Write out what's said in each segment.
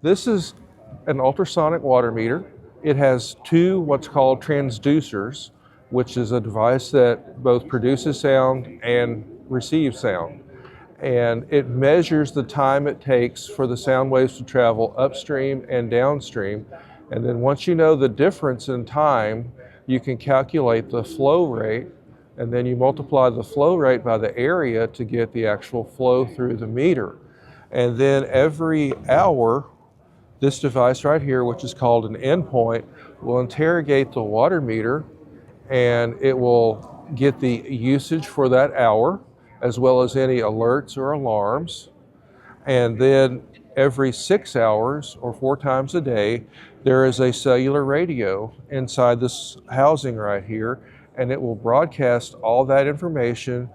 This is an ultrasonic water meter. It has two what's called transducers, which is a device that both produces sound and receives sound. And it measures the time it takes for the sound waves to travel upstream and downstream. And then once you know the difference in time, you can calculate the flow rate, and then you multiply the flow rate by the area to get the actual flow through the meter. And then every hour, this device right here, which is called an endpoint, will interrogate the water meter, and it will get the usage for that hour, as well as any alerts or alarms. And then every 6 hours or 4 times a day, there is a cellular radio inside this housing right here, and it will broadcast all that information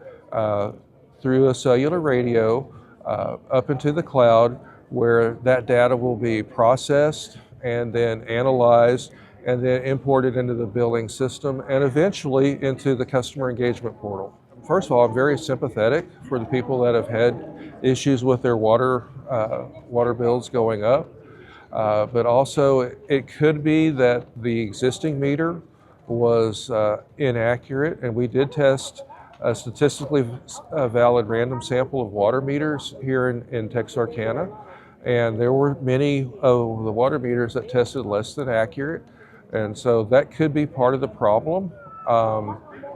through a cellular radio up into the cloud, where that data will be processed and then analyzed and then imported into the billing system and eventually into the customer engagement portal. First of all, I'm very sympathetic for the people that have had issues with their water bills going up, but also it could be that the existing meter was inaccurate, and we did test a statistically valid random sample of water meters here in Texarkana, and there were many of the water meters that tested less than accurate, and so that could be part of the problem.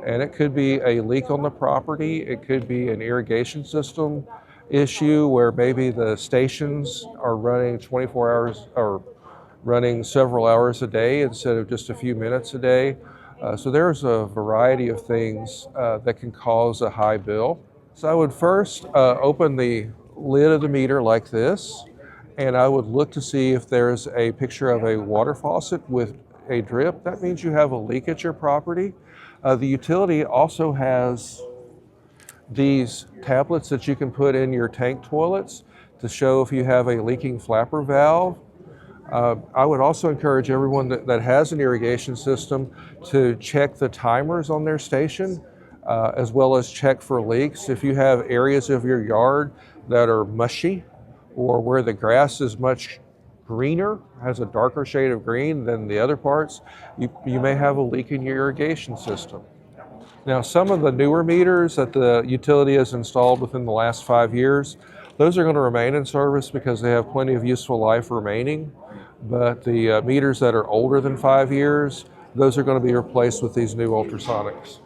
And it could be a leak on the property. It could be an irrigation system issue where maybe the stations are running 24 hours or running several hours a day instead of just a few minutes a day. So there's a variety of things that can cause a high bill. So I would first open the lid of the meter like this, and I would look to see if there's a picture of a water faucet with a drip. That means you have a leak at your property. The utility also has these tablets that you can put in your tank toilets to show if you have a leaking flapper valve. I would also encourage everyone that has an irrigation system to check the timers on their station, as well as check for leaks. If you have areas of your yard that are mushy or where the grass is much greener, has a darker shade of green than the other parts, you may have a leak in your irrigation system. Now, some of the newer meters that the utility has installed within the last 5 years, those are going to remain in service because they have plenty of useful life remaining. But the meters that are older than 5 years, those are going to be replaced with these new ultrasonics.